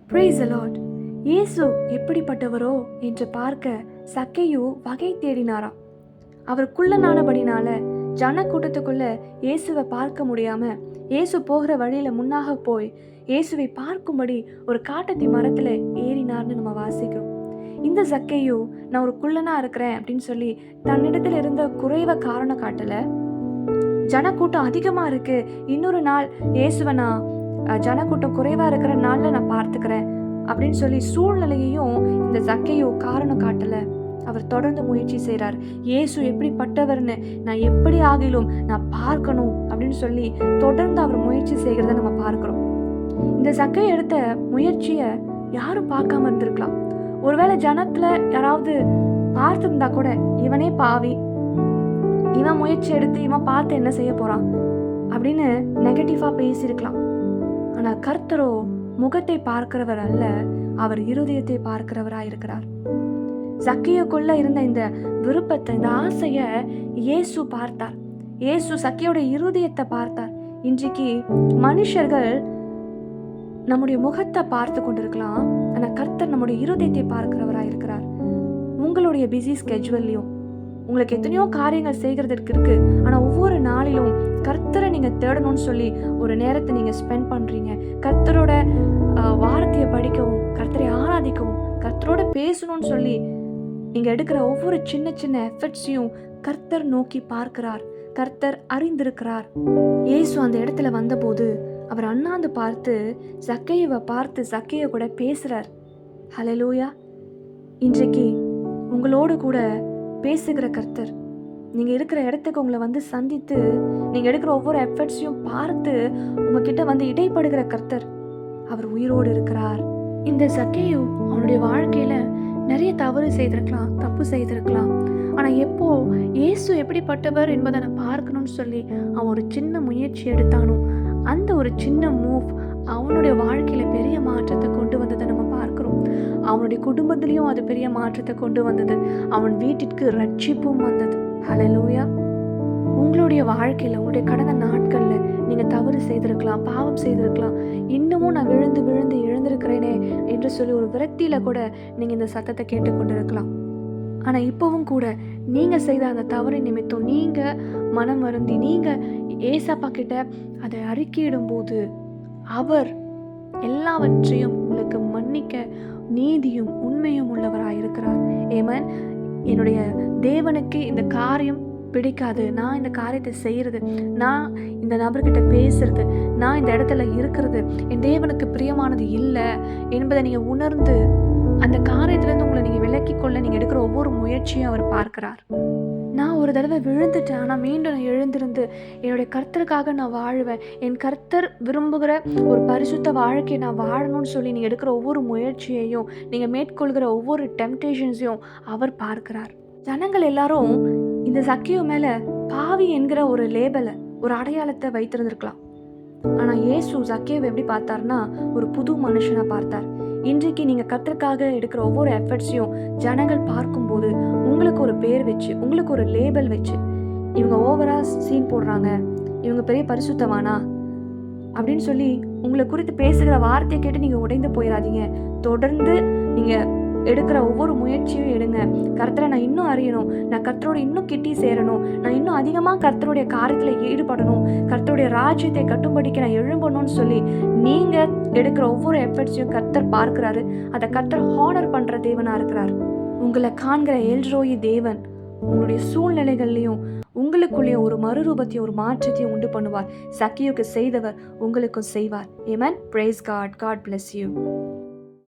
Praise the Lord. இயேசு எப்படிப்பட்டவரோ என்று பார்க்க சக்கேயு வகை தேடினாராம். அவர் குள்ளனானபடினால ஜனக்கூட்டத்துக்குள்ள இயேசுவை பார்க்க முடியாம இயேசு போகிற வழியில முன்னாக போய் இயேசுவை பார்க்கும்படி ஒரு காட்டத்தி மரத்துல ஏறினார்னு நம்ம வாசிக்கிறோம். இந்த சக்கேயு நான் ஒரு குள்ளனா இருக்கிறேன் அப்படின்னு சொல்லி தன்னிடத்துல இருந்த குறைவை காரணம் காட்டல. ஜனக்கூட்டம் அதிகமா இருக்கு, இன்னொரு நாள் இயேசுவை நான் ஜனக்கூட்டம் குறைவா இருக்கிற நாள்ல நான் பார்த்துக்கிறேன் அப்படின்னு சொல்லி சூழ்நிலையையும் இந்த சக்கேயு காரணம் காட்டல. அவர் தொடர்ந்து முயற்சி செய்கிறார். இயேசு எப்படிப்பட்டவர்னு நான் எப்படி ஆகிலும் நான் பார்க்கணும் அப்படின்னு சொல்லி தொடர்ந்து அவர் முயற்சி செய்கிறத நம்ம பார்க்கிறோம். இந்த சக்கேயு எடுத்த முயற்சியை யாரும் பார்க்காம இருந்திருக்கலாம். ஒருவேளை ஜனத்துல யாராவது பார்த்துருந்தா கூட இவனே பாவி, இவன் முயற்சி எடுத்து இவன் பார்த்து என்ன செய்ய போறான் அப்படின்னு நெகட்டிவா பேசியிருக்கலாம். ஆனா கர்த்தரோ முகத்தை பார்க்கிறவர் அல்ல, அவர் இருதயத்தை பார்க்கிறவராய் இருக்கிறார். சக்கேயுக்குள்ள இருந்த இந்த விருப்பத்தை, இந்த ஆசைய இயேசு பார்த்தார். இயேசு சக்கேயோட இருதயத்தை பார்த்தார். இன்றைக்கு மனுஷர்கள் நம்முடைய முகத்தை பார்த்து கொண்டிருக்கலாம், ஆனா கர்த்தர் நம்முடைய இருதயத்தை பார்க்கிறவராய் இருக்கிறார். உங்களுடைய பிஸி ஸ்கெட்யூல்லையும் உங்களுக்கு எத்தனையோ காரியங்கள் செய்கிறதுக்கு இருக்கு, ஆனா ஒவ்வொரு நாளிலும் கர்த்தரை நீங்க தேடணும்னு சொல்லி ஒரு நேரத்தை நீங்க ஸ்பெண்ட் பண்றீங்க. கர்த்தரோட வார்த்தையை படிக்கவும், கர்த்தரை ஆராதிக்கவும், கர்த்தரோட பேசணும்னு சொல்லி நீங்க எடுக்கிற ஒவ்வொரு சின்ன சின்ன எஃபர்ட்ஸையும் கர்த்தர் நோக்கி பார்க்கிறார், கர்த்தர் அறிந்திருக்கிறார். இயேசு அந்த இடத்துல வந்தபோது அவர் அண்ணாந்து பார்த்து சக்கேயுவை பார்த்து சக்கேயு கூட பேசுறார். ஹல்லேலூயா. இன்றைக்கு உங்களோடு கூட பேசுகிற கர்த்தர், நீங்க இருக்கிற இடத்துக்கு உங்களை வந்து சந்தித்து நீங்க எடுக்கிற ஒவ்வொரு எஃபர்ட்ஸையும் பார்த்து உங்ககிட்ட வந்து இடைப்படுகிற கர்த்தர், அவர் உயிரோடு இருக்கிறார். இந்த சக்கேயு அவனுடைய வாழ்க்கையில நிறைய தவறு செய்திருக்கலாம், தப்பு செய்திருக்கலாம். ஆனா எப்போ இயேசு எப்படிப்பட்டவர் என்பதை நான் பார்க்கணும்னு சொல்லி அவன் ஒரு சின்ன முயற்சி எடுத்தானோ, அந்த ஒரு சின்ன மூவ் அவனுடைய வாழ்க்கையில பெரிய மாற்றத்தை கொண்டு வந்ததை நம்ம பார்க்கிறோம். அவனுடைய குடும்பத்திலையும் அது பெரிய மாற்றத்தை கொண்டு வந்தது. அவன் வீட்டிற்கு ரட்சிப்பும் வந்தது. ஹல்லேலூயா. உங்களுடைய வாழ்க்கையில, உங்களுடைய கடந்த நாட்கள்ல நீங்க தவறு செய்திருக்கலாம், பாவம் செய்திருக்கலாம். இன்னமும் நான் விழுந்து விழுந்து எழுந்திருக்கிறேனே என்று சொல்லி ஒரு விரக்தியில கூட நீங்க இந்த சத்தத்தை கேட்டுக்கொண்டிருக்கலாம். ஆனா இப்பவும் கூட நீங்க செய்த அந்த தவறை நிமித்தம் நீங்க மனம் வருந்தி நீங்க ஏசப்பா கிட்ட அதை அறிக்கையிடும் போது அவர் எல்லாவற்றையும் உங்களுக்கு மன்னிக்க நீதியும் உண்மையும் உள்ளவராயிருக்கிறார். ஏமன். என்னுடைய தேவனுக்கு இந்த காரியம் பிடிக்காது, நான் இந்த காரியத்தை செய்யறது, நான் இந்த நபர்கிட்ட பேசுறது, நான் இந்த இடத்துல இருக்கிறது என் தேவனுக்கு பிரியமானது இல்லை என்பதை நீங்க உணர்ந்து அந்த காரியத்திலிருந்து உங்களை நீங்க விலக்கி கொள்ள நீங்க எடுக்கிற ஒவ்வொரு முயற்சியும் அவர் பார்க்கிறார். நான் ஒரு தடவை விழுந்துட்டேன், ஆனால் மீண்டும் நான் எழுந்திருந்து என்னுடைய கர்த்தருக்காக நான் வாழுவேன், என் கர்த்தர் விரும்புகிற ஒரு பரிசுத்த வாழ்க்கையை நான் வாழணும்னு சொல்லி நீங்கள் எடுக்கிற ஒவ்வொரு முயற்சியையும், நீங்கள் மேற்கொள்கிற ஒவ்வொரு டெம்டேஷன்ஸையும் அவர் பார்க்கிறார். ஜனங்கள் எல்லாரும் இந்த சக்கேயு மேலே பாவி என்கிற ஒரு லேபலை, ஒரு அடையாளத்தை வைத்திருந்திருக்கலாம். ஆனால் இயேசு சக்கேயுவை எப்படி பார்த்தார்னா ஒரு புது மனுஷனை பார்த்தார். இன்றைக்கு நீங்கள் கர்த்தருக்காக எடுக்கிற ஒவ்வொரு எஃபர்ட்ஸையும் ஜனங்கள் பார்க்கும்போது உங்களுக்கு ஒரு பேர் வச்சு, உங்களுக்கு ஒரு லேபல் வச்சு, இவங்க ஓவரா சீன் போடுறாங்க, இவங்க பெரிய பரிசுத்தவானா அப்படின்னு சொல்லி உங்களை குறித்து பேசுகிற வார்த்தையை கேட்டு நீங்கள் உடைந்து போயிடாதீங்க. தொடர்ந்து நீங்கள் எடுக்கிற ஒவ்வொரு முயற்சியும் எடுங்க. கர்த்தரை நான் இன்னும் அறியணும், நான் கர்த்தரோட இன்னும் கிட்டி சேரணும், நான் இன்னும் அதிகமாக கர்த்தருடைய காரியத்தில் ஈடுபடணும், கர்த்தருடைய ராஜ்யத்தை கட்டும்படிக்கு நான் எழும்பணும்னு சொல்லி நீங்கள் எடுக்கிற ஒவ்வொரு எஃபர்ட்ஸையும் கர்த்தர் பார்க்கிறாரு. அதை கர்த்தர் ஹானர் பண்ணுற தேவனாக இருக்கிறார். உங்களை காண்கிற எல்ரோயி தேவன் உங்களுடைய சூழ்நிலைகள்லையும் உங்களுக்குள்ளேயும் ஒரு மறுரூபத்தையும் ஒரு மாற்றத்தையும் உண்டு பண்ணுவார். சக்கேயுக்கு செய்தவர் உங்களுக்கும் செய்வார். Amen. Praise God. God bless you.